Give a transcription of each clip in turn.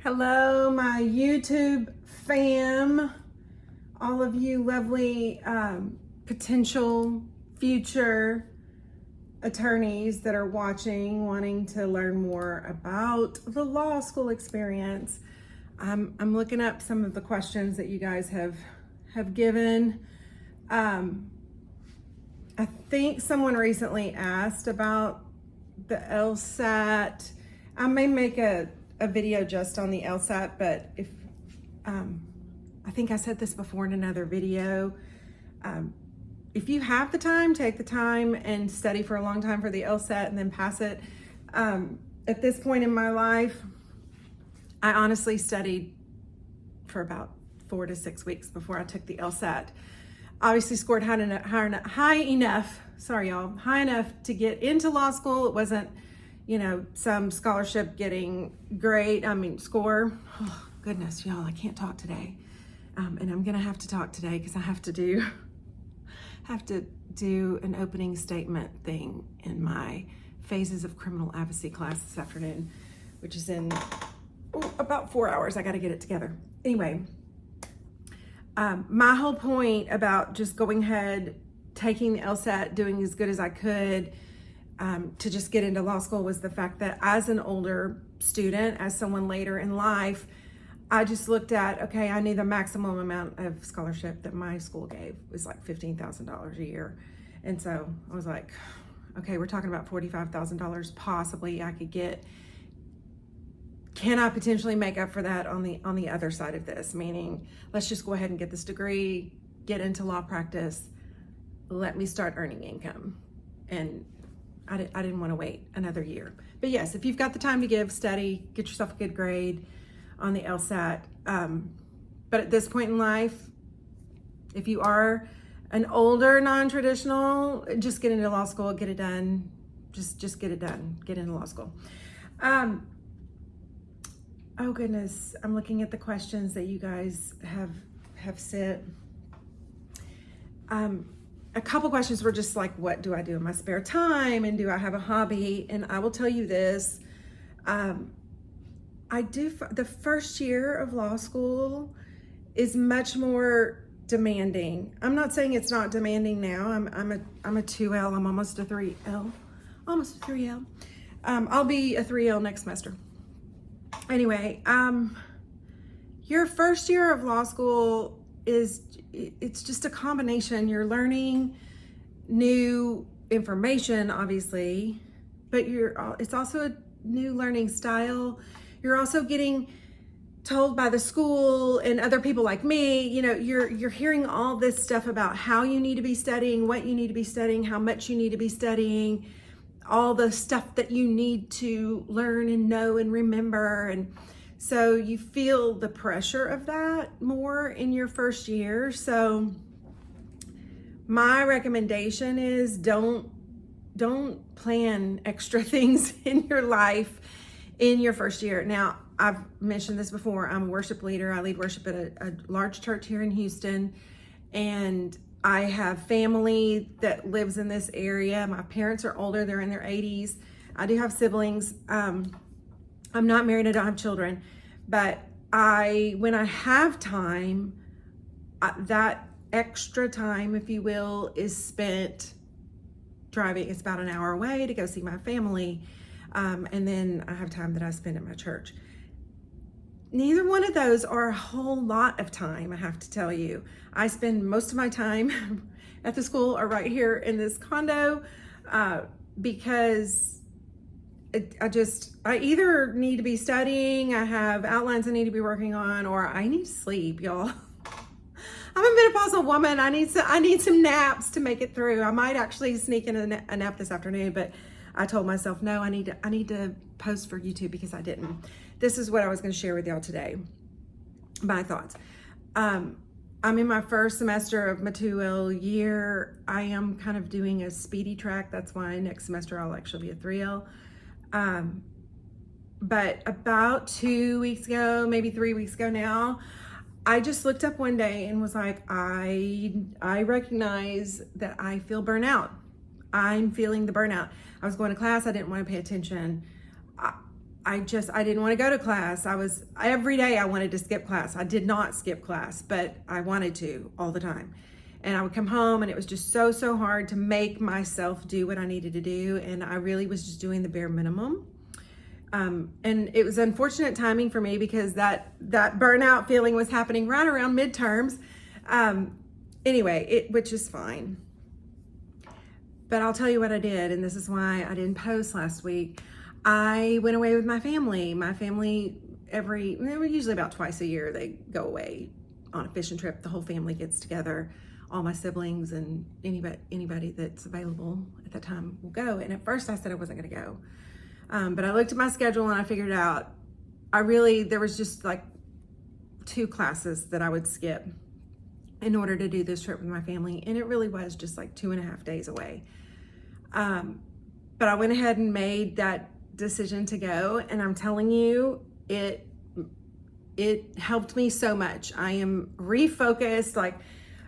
Hello, my YouTube fam, all of you lovely potential future attorneys that are watching, wanting to learn more about the law school experience. I'm looking up some of the questions that you guys have given. I think someone recently asked about the LSAT. I may make a video just on the LSAT, but if I think I said this before in another video, if you have the time, take the time and study for a long time for the LSAT and then pass it. At this point in my life, I honestly studied for about 4 to 6 weeks before I took the LSAT. Obviously scored high enough to get into law school. It wasn't, some scholarship getting great. Score. Oh, goodness, y'all, I can't talk today. And I'm gonna have to talk today because I have to do an opening statement thing in my phases of criminal advocacy class this afternoon, which is in about 4 hours. I got to get it together. Anyway, my whole point about just going ahead, taking the LSAT, doing as good as I could to just get into law school was the fact that as an older student, as someone later in life, I just looked at, okay, I knew the maximum amount of scholarship that my school gave was like $15,000 a year. And so I was like, okay, we're talking about $45,000 possibly I could get. Can I potentially make up for that on the other side of this? Meaning, let's just go ahead and get this degree, get into law practice, let me start earning income. And I didn't want to wait another year. But yes, if you've got the time to give, study, get yourself a good grade on the LSAT. But at this point in life, if you are an older non-traditional, just get into law school, get it done. Just get it done. Get into law school. Oh goodness, I'm looking at the questions that you guys have sent. A couple questions were just like, what do I do in my spare time? And do I have a hobby? And I will tell you this, the first year of law school is much more demanding. I'm not saying it's not demanding now. I'm a 2L, I'm almost a 3L, I'll be a 3L next semester. Anyway, your first year of law school it's just a combination. You're learning new information, obviously, but it's also a new learning style. You're also getting told by the school and other people like me, you're hearing all this stuff about how you need to be studying, what you need to be studying, how much you need to be studying, all the stuff that you need to learn and know and remember. And so you feel the pressure of that more in your first year. So my recommendation is don't plan extra things in your life in your first year. Now, I've mentioned this before. I'm a worship leader. I lead worship at a large church here in Houston, and I have family that lives in this area. My parents are older. They're in their 80s. I do have siblings. I'm not married. I don't have children. But when I have time, that extra time, if you will, is spent driving. It's about an hour away to go see my family. And then I have time that I spend at my church. Neither one of those are a whole lot of time, I have to tell you. I spend most of my time at the school or right here in this condo because I either need to be studying, I have outlines I need to be working on, or I need sleep, y'all. I'm a menopausal woman. I need some naps to make it through. I might actually sneak in a nap this afternoon, but I told myself, no, I need to post for YouTube because I didn't. This is what I was going to share with y'all today. My thoughts. I'm in my first semester of my 2L year. I am kind of doing a speedy track. That's why next semester I'll actually be a 3L. But about 2 weeks ago, maybe 3 weeks ago now, I just looked up one day and was like, I recognize that I feel burnout. I'm feeling the burnout. I was going to class. I didn't want to pay attention. I didn't want to go to class. Every day I wanted to skip class. I did not skip class, but I wanted to all the time. And I would come home and it was just so hard to make myself do what I needed to do. And I really was just doing the bare minimum. And it was unfortunate timing for me because that burnout feeling was happening right around midterms. Anyway, which is fine. But I'll tell you what I did, and this is why I didn't post last week. I went away with my family. My family, usually about twice a year, they go away on a fishing trip. The whole family gets together. All my siblings and anybody that's available at that time will go. And at first I said I wasn't going to go. But I looked at my schedule and I figured out there was just like 2 classes that I would skip in order to do this trip with my family. And it really was just like 2.5 days away. But I went ahead and made that decision to go, and I'm telling you, it helped me so much. I am refocused. Like,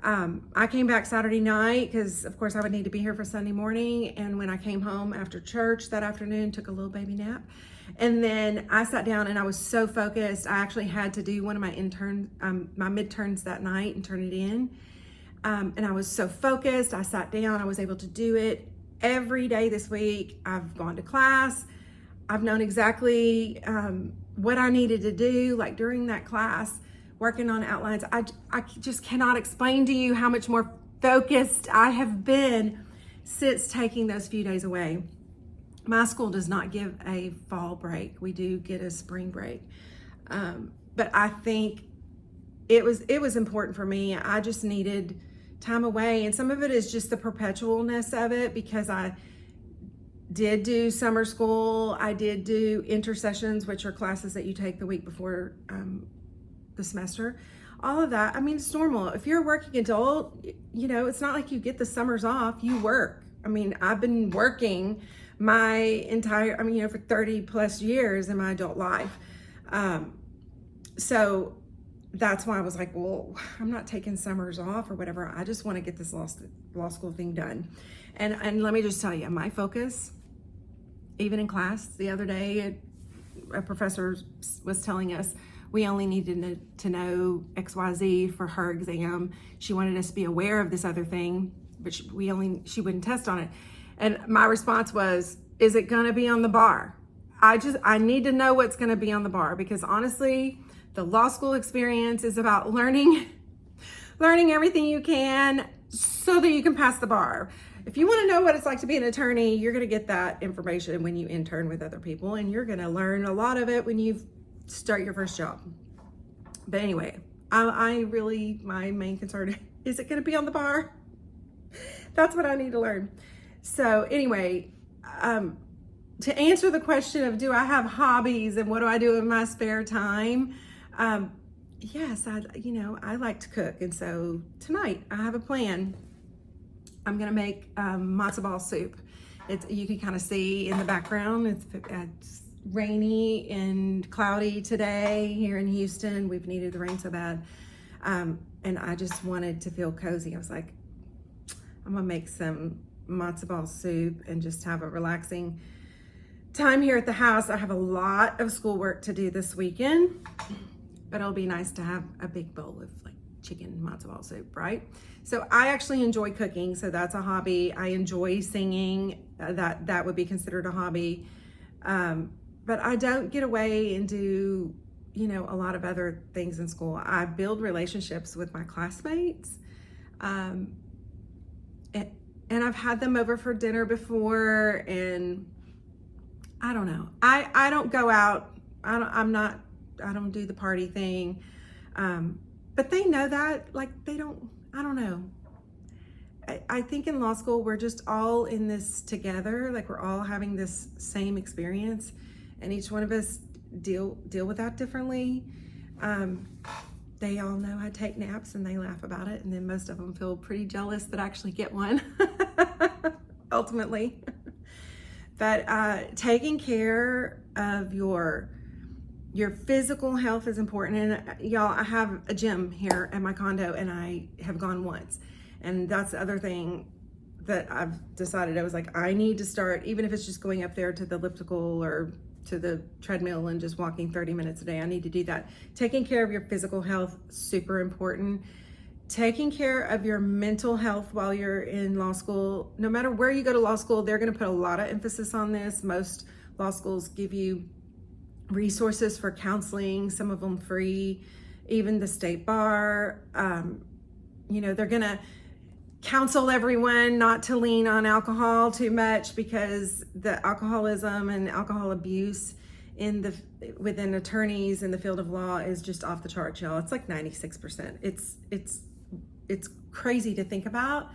I came back Saturday night because of course I would need to be here for Sunday morning. And when I came home after church that afternoon, took a little baby nap. And then I sat down and I was so focused. I actually had to do one of my midterms that night and turn it in. And I was so focused. I sat down, I was able to do it every day this week. I've gone to class. I've known exactly what I needed to do, like during that class, working on outlines. I just cannot explain to you how much more focused I have been since taking those few days away. My school does not give a fall break. We do get a spring break. But I think it was important for me. I just needed time away. And some of it is just the perpetualness of it, because I did do summer school. I did do intercessions, which are classes that you take the week before the semester. All of that, I mean, it's normal. If you're a working adult, it's not like you get the summers off, you work. I mean, I've been working my entire, for 30 plus years in my adult life. So that's why I was like, well, I'm not taking summers off or whatever. I just want to get this law school thing done. And let me just tell you, my focus, even in class the other day, a professor was telling us we only needed to know XYZ for her exam. She wanted us to be aware of this other thing, but she wouldn't test on it. And my response was, is it going to be on the bar? I need to know what's going to be on the bar, because honestly, the law school experience is about learning everything you can so that you can pass the bar. If you want to know what it's like to be an attorney, you're going to get that information when you intern with other people, and you're going to learn a lot of it when you start your first job. But anyway, my main concern is it going to be on the bar? That's what I need to learn. So anyway, to answer the question of do I have hobbies and what do I do in my spare time? Yes, I like to cook. And so tonight I have a plan. I'm going to make matzo ball soup. You can kind of see in the background, it's rainy and cloudy today here in Houston. We've needed the rain so bad. And I just wanted to feel cozy. I was like, I'm going to make some matzo ball soup and just have a relaxing time here at the house. I have a lot of schoolwork to do this weekend, but it'll be nice to have a big bowl of like chicken matzo ball soup, right? So I actually enjoy cooking, so that's a hobby. I enjoy singing, that would be considered a hobby. But I don't get away and do, a lot of other things in school. I build relationships with my classmates. And I've had them over for dinner before, and I don't know. I don't go out. I don't do the party thing. But they know that, I don't know. I think in law school, we're just all in this together. Like, we're all having this same experience, and each one of us deal with that differently. They all know I take naps and they laugh about it. And then most of them feel pretty jealous that I actually get one ultimately. But taking care of your physical health is important. And y'all, I have a gym here at my condo and I have gone once. And that's the other thing that I've decided. I was like, I need to start, even if it's just going up there to the elliptical or to the treadmill and just walking 30 minutes a day. I need to do that. Taking care of your physical health, super important. Taking care of your mental health while you're in law school. No matter where you go to law school, they're going to put a lot of emphasis on this. Most law schools give you resources for counseling, some of them free, even the state bar. They're going to counsel everyone not to lean on alcohol too much, because the alcoholism and alcohol abuse within attorneys in the field of law is just off the charts, y'all. It's like 96%. It's crazy to think about.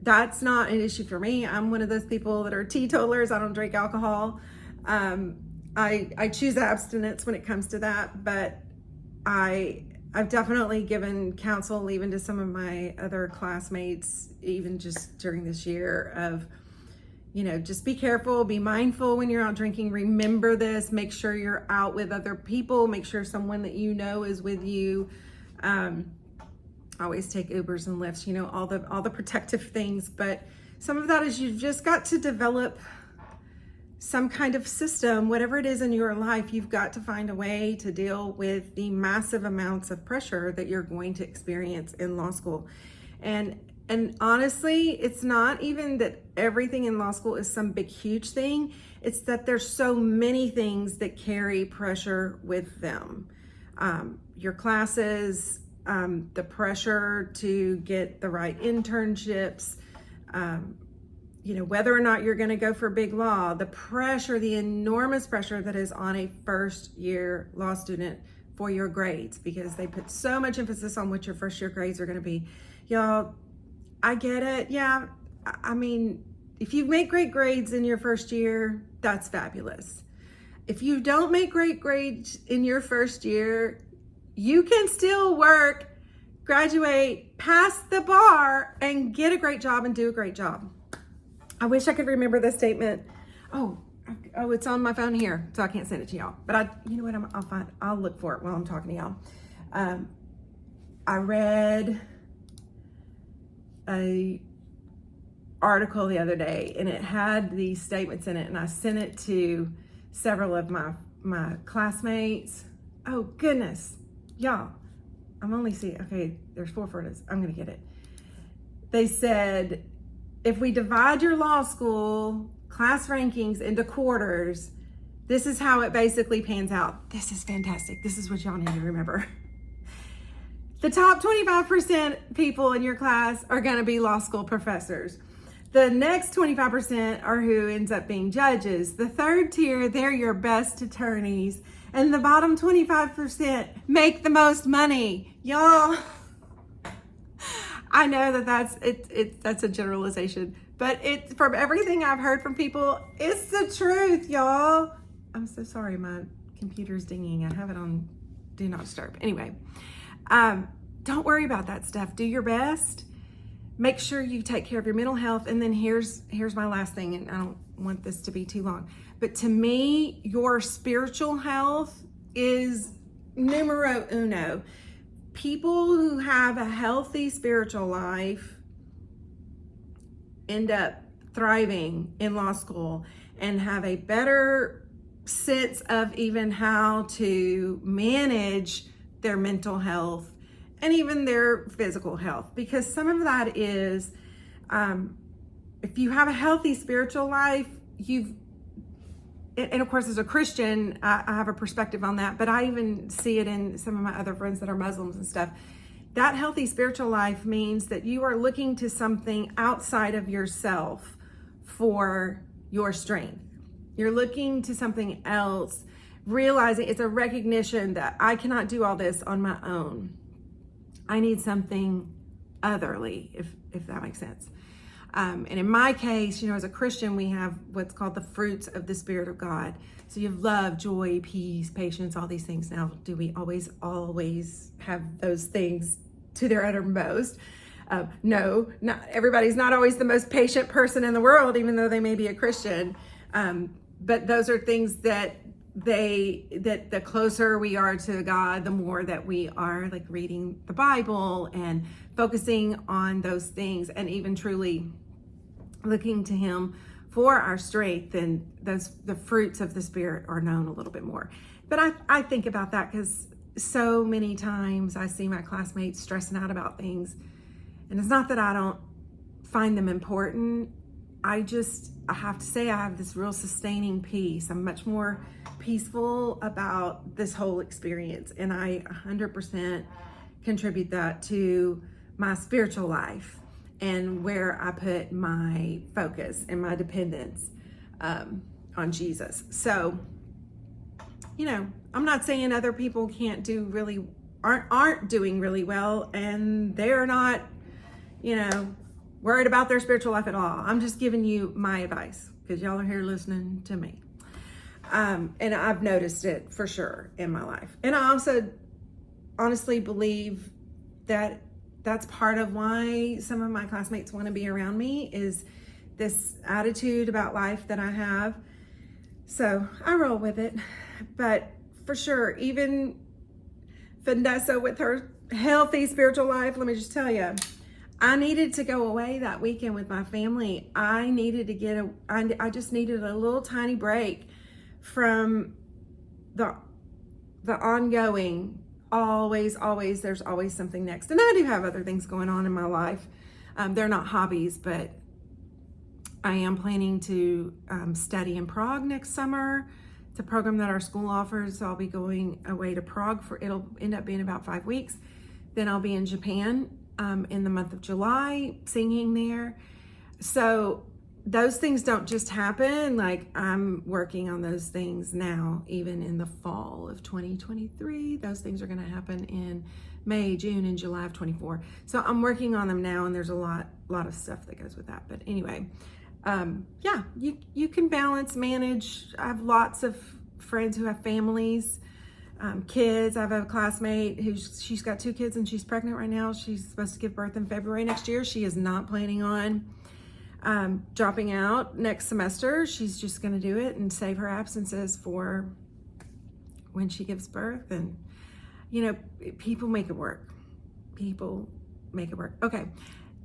That's not an issue for me. I'm one of those people that are teetotalers. I don't drink alcohol. I choose abstinence when it comes to that, but I've definitely given counsel even to some of my other classmates, even just during this year, of, just be careful, be mindful when you're out drinking. Remember this, make sure you're out with other people, make sure someone that you know is with you. Always take Ubers and Lyfts, all the protective things, but some of that is you've just got to develop some kind of system, whatever it is in your life. You've got to find a way to deal with the massive amounts of pressure that you're going to experience in law school. And honestly, it's not even that everything in law school is some big, huge thing. It's that there's so many things that carry pressure with them. Your classes, the pressure to get the right internships, whether or not you're going to go for big law, the pressure, the enormous pressure that is on a first year law student for your grades, because they put so much emphasis on what your first year grades are going to be. Y'all, I get it. Yeah. I mean, if you make great grades in your first year, that's fabulous. If you don't make great grades in your first year, you can still work, graduate, pass the bar, and get a great job and do a great job. I wish I could remember the statement. Oh, it's on my phone here, so I can't send it to y'all. But you know what? I'll look for it while I'm talking to y'all. I read a article the other day, and it had these statements in it, and I sent it to several of my classmates. Oh goodness, y'all! I'm only seeing. Okay, there's 4 photos. I'm gonna get it. They said, if we divide your law school class rankings into quarters, this is how it basically pans out. This is fantastic. This is what y'all need to remember. The top 25% people in your class are going to be law school professors. The next 25% are who ends up being judges. The third tier, they're your best attorneys. And the bottom 25% make the most money. Y'all, I know that's a generalization, but from everything I've heard from people, it's the truth, y'all. I'm so sorry, my computer's dinging. I have it on Do Not Disturb. Anyway, don't worry about that stuff. Do your best. Make sure you take care of your mental health. And then here's my last thing, and I don't want this to be too long, but to me, your spiritual health is numero uno. People who have a healthy spiritual life end up thriving in law school and have a better sense of even how to manage their mental health and even their physical health. Because some of that is, if you have a healthy spiritual life, and of course, as a Christian, I have a perspective on that, but I even see it in some of my other friends that are Muslims and stuff. That healthy spiritual life means that you are looking to something outside of yourself for your strength. You're looking to something else, realizing it's a recognition that I cannot do all this on my own. I need something otherly, if that makes sense. And in my case, as a Christian, we have what's called the fruits of the Spirit of God. So you have love, joy, peace, patience, all these things. Now, do we always have those things to their uttermost? No, not everybody's not always the most patient person in the world, even though they may be a Christian. But those are things that the closer we are to God, the more that we are like reading the Bible and focusing on those things, and even truly looking to Him for our strength, then the fruits of the Spirit are known a little bit more. But I think about that because so many times I see my classmates stressing out about things. And it's not that I don't find them important. I have to say I have this real sustaining peace. I'm much more peaceful about this whole experience. And I 100% contribute that to my spiritual life and where I put my focus and my dependence on Jesus. So, I'm not saying other people aren't doing really well and they're not, worried about their spiritual life at all. I'm just giving you my advice because y'all are here listening to me. And I've noticed it for sure in my life. And I also honestly believe that that's part of why some of my classmates want to be around me, is this attitude about life that I have. So I roll with it. But for sure, even Vanessa with her healthy spiritual life, let me just tell you, I needed to go away that weekend with my family. I needed I just needed a little tiny break from the ongoing, there's always something next. And I do have other things going on in my life. They're not hobbies, but I am planning to study in Prague next summer. It's a program that our school offers. So I'll be going away to Prague it'll end up being about 5 weeks. Then I'll be in Japan in the month of July, singing there. So those things don't just happen. Like, I'm working on those things now, even in the fall of 2023. Those things are going to happen in May, June, and July of 24. So I'm working on them now, and there's a lot of stuff that goes with that. But anyway, yeah, you can manage. I have lots of friends who have families, kids. I have a classmate she's got 2 kids and she's pregnant right now. She's supposed to give birth in February next year. She is not planning on dropping out next semester. She's just going to do it and save her absences for when she gives birth. And people make it work. Okay,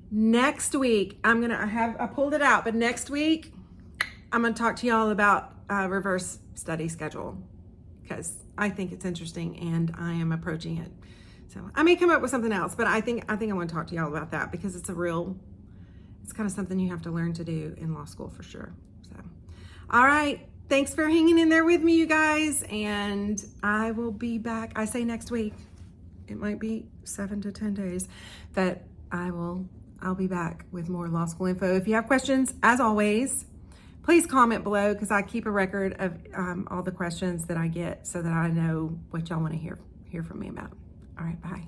next week I pulled it out, but next week I'm going to talk to y'all about reverse study schedule, because I think it's interesting and I am approaching it. So I may come up with something else, but I think I want to talk to y'all about that, because it's kind of something you have to learn to do in law school for sure. So, all right. Thanks for hanging in there with me, you guys. And I will be back. I say next week. It might be 7 to 10 days, but I'll be back with more law school info. If you have questions, as always, please comment below, because I keep a record of all the questions that I get so that I know what y'all want to hear from me about. All right, bye.